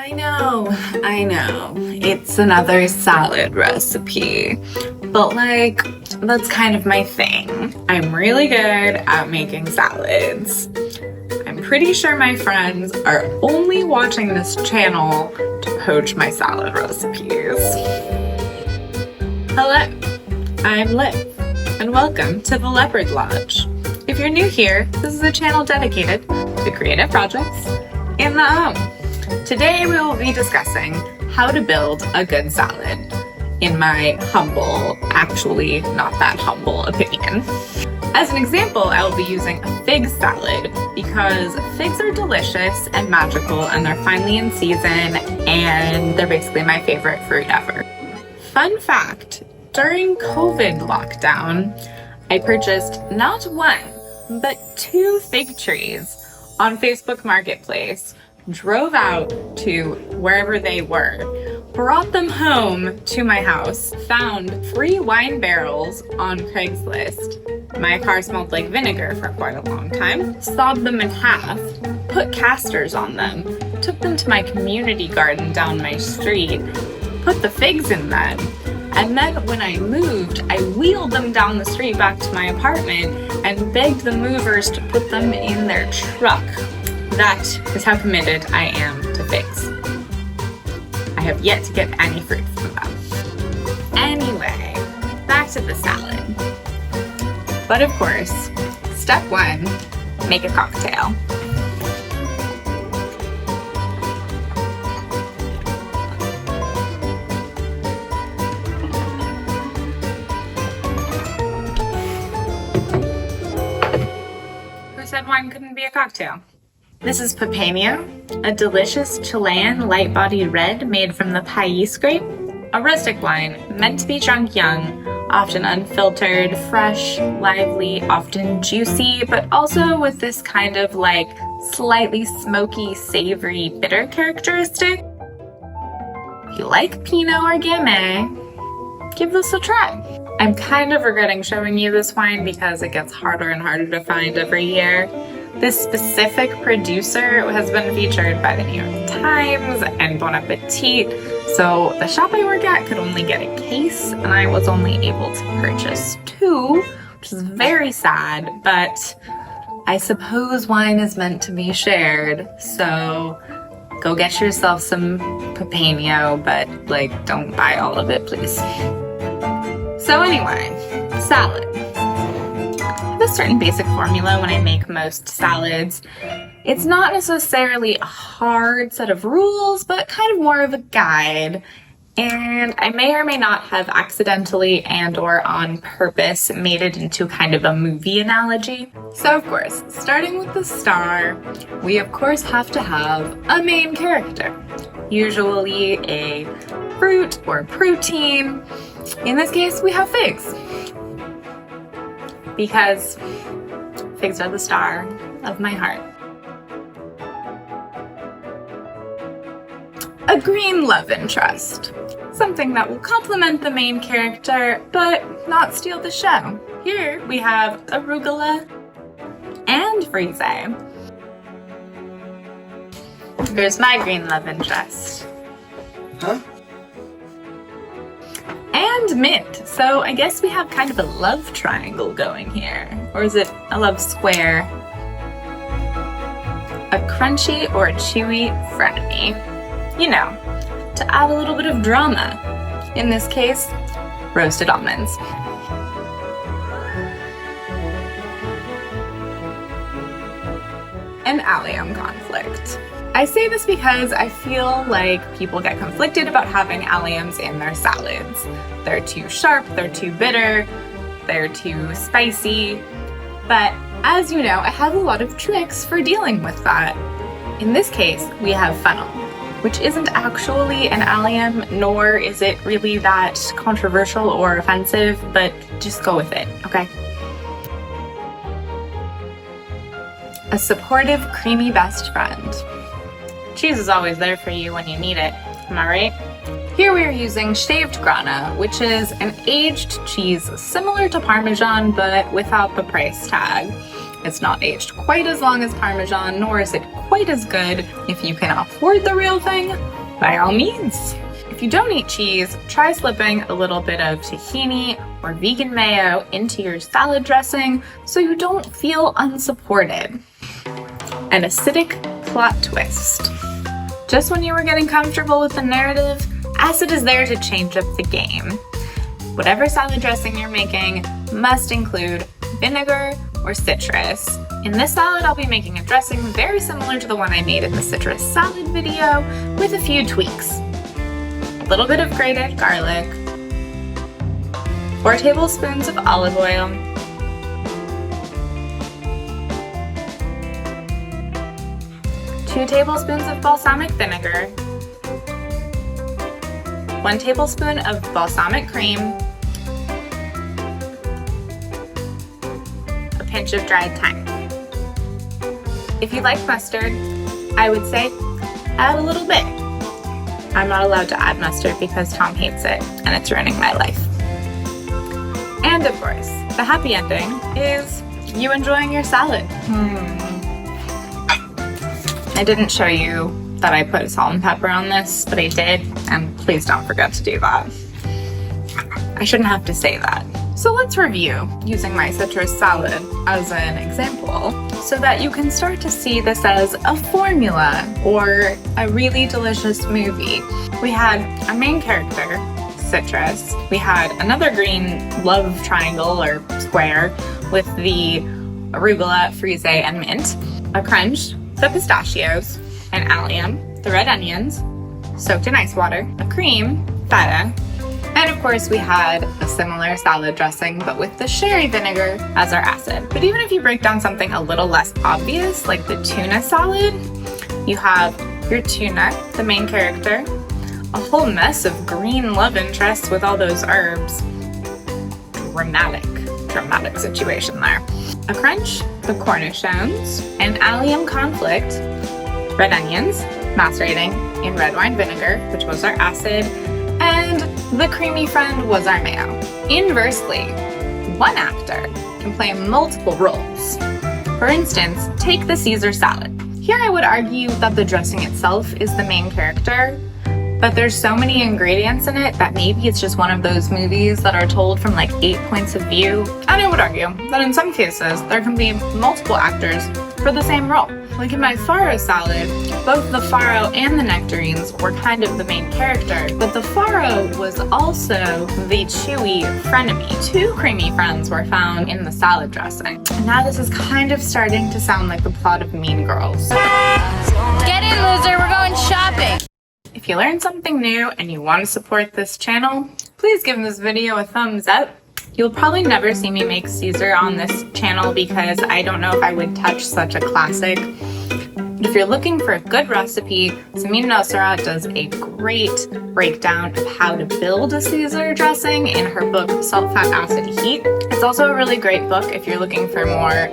I know. It's another salad recipe, but that's kind of my thing. I'm really good at making salads. I'm pretty sure my friends are only watching this channel to poach my salad recipes. Hello, I'm Liv, and welcome to the Leopard Lodge. If you're new here, this is a channel dedicated to creative projects in the home. Today we will be discussing how to build a good salad, in my humble, actually not that humble opinion. As an example, I will be using a fig salad because figs are delicious and magical and they're finally in season and they're basically my favorite fruit ever. Fun fact, during COVID lockdown, I purchased not one, but 2 fig trees on Facebook Marketplace, drove out to wherever they were, brought them home to my house, found 3 wine barrels on Craigslist. My car smelled like vinegar for quite a long time, sawed them in half, put casters on them, took them to my community garden down my street, put the figs in them, and then when I moved, I wheeled them down the street back to my apartment and begged the movers to put them in their truck. That is how committed I am to figs. I have yet to get any fruit from them. Anyway, back to the salad. But of course, step 1, make a cocktail. Who said wine couldn't be a cocktail? This is Pepeño, a delicious Chilean light-bodied red made from the País grape, a rustic wine meant to be drunk young, often unfiltered, fresh, lively, often juicy, but also with this kind of slightly smoky, savory, bitter characteristic. If you like Pinot or Gamay, give this a try. I'm kind of regretting showing you this wine because it gets harder and harder to find every year. This specific producer has been featured by the New York Times and Bon Appetit, so the shop I work at could only get a case, and I was only able to purchase 2, which is very sad, but I suppose wine is meant to be shared, so go get yourself some Pepeño, but don't buy all of it, please. So anyway, salad. I have a certain basic formula when I make most salads. It's not necessarily a hard set of rules, but kind of more of a guide. And I may or may not have accidentally and or on purpose made it into kind of a movie analogy. So of course, starting with the star, we of course have to have a main character. Usually a fruit or protein. In this case, we have figs. Because figs are the star of my heart. A green love interest. Something that will complement the main character, but not steal the show. Here we have arugula and frise. Here's my green love interest. Huh? And mint. So I guess we have kind of a love triangle going here. Or is it a love square? A crunchy or a chewy frenemy. You know, to add a little bit of drama. In this case, roasted almonds. An allium conflict. I say this because I feel like people get conflicted about having alliums in their salads. They're too sharp, they're too bitter, they're too spicy. But as you know, I have a lot of tricks for dealing with that. In this case, we have fennel, which isn't actually an allium, nor is it really that controversial or offensive, but just go with it, okay? A supportive, creamy best friend. Cheese is always there for you when you need it, am I right? Here we are using shaved grana, which is an aged cheese similar to Parmesan but without the price tag. It's not aged quite as long as Parmesan, nor is it quite as good. If you can afford the real thing, by all means. If you don't eat cheese, try slipping a little bit of tahini or vegan mayo into your salad dressing so you don't feel unsupported. An acidic plot twist. Just when you were getting comfortable with the narrative, acid is there to change up the game. Whatever salad dressing you're making must include vinegar or citrus. In this salad, I'll be making a dressing very similar to the one I made in the citrus salad video with a few tweaks. A little bit of grated garlic, 4 tablespoons of olive oil, 2 tablespoons of balsamic vinegar, 1 tablespoon of balsamic cream, a pinch of dried thyme. If you like mustard, I would say add a little bit. I'm not allowed to add mustard because Tom hates it and it's ruining my life. And of course, the happy ending is you enjoying your salad. I didn't show you that I put salt and pepper on this, but I did, and please don't forget to do that. I shouldn't have to say that. So let's review using my citrus salad as an example so that you can start to see this as a formula or a really delicious movie. We had a main character, citrus. We had another green love triangle or square with the arugula, frise, and mint. A crunch, the pistachios, an allium, the red onions, soaked in ice water, a cream, feta, and of course we had a similar salad dressing but with the sherry vinegar as our acid. But even if you break down something a little less obvious like the tuna salad, you have your tuna, the main character, a whole mess of green love interests with all those herbs. Dramatic situation there. A crunch, the cornichons, an allium conflict, red onions, macerating in red wine vinegar, which was our acid, and the creamy friend was our mayo. Inversely, one actor can play multiple roles. For instance, take the Caesar salad. Here I would argue that the dressing itself is the main character, but there's so many ingredients in it that maybe it's just one of those movies that are told from like 8 points of view. And I would argue that in some cases, there can be multiple actors for the same role. Like in my farro salad, both the farro and the nectarines were kind of the main character, but the farro was also the chewy frenemy. 2 creamy friends were found in the salad dressing. And now this is kind of starting to sound like the plot of Mean Girls. Get in, loser, we're going shopping. If you learned something new and you want to support this channel, please give this video a thumbs up. You'll probably never see me make Caesar on this channel because I don't know if I would touch such a classic. But if you're looking for a good recipe, Samin Nosrat does a great breakdown of how to build a Caesar dressing in her book, Salt, Fat, Acid, Heat. It's also a really great book if you're looking for more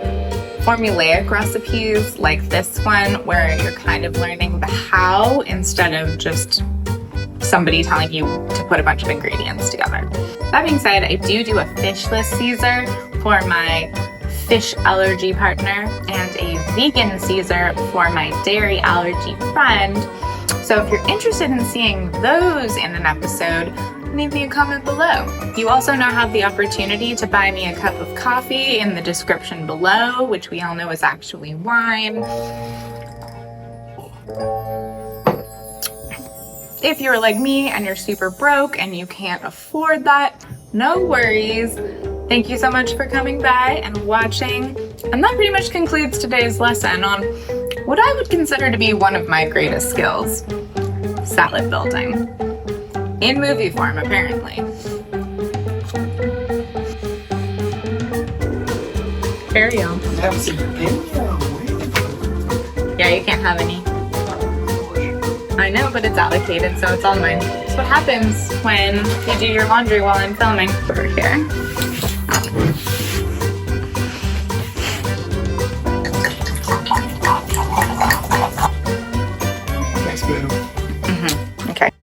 formulaic recipes like this one, where you're kind of learning the how instead of just somebody telling you to put a bunch of ingredients together. That being said, I do a fishless Caesar for my fish allergy partner and a vegan Caesar for my dairy allergy friend. So if you're interested in seeing those in an episode, leave me a comment below. You also now have the opportunity to buy me a cup of coffee in the description below, which we all know is actually wine. If you're like me and you're super broke and you can't afford that, no worries. Thank you so much for coming by and watching. And that pretty much concludes today's lesson on what I would consider to be one of my greatest skills, salad building. In movie form, apparently. Carry on. Yeah, you can't have any. I know, but it's allocated, so it's all mine. That's what happens when you do your laundry while I'm filming. Over here.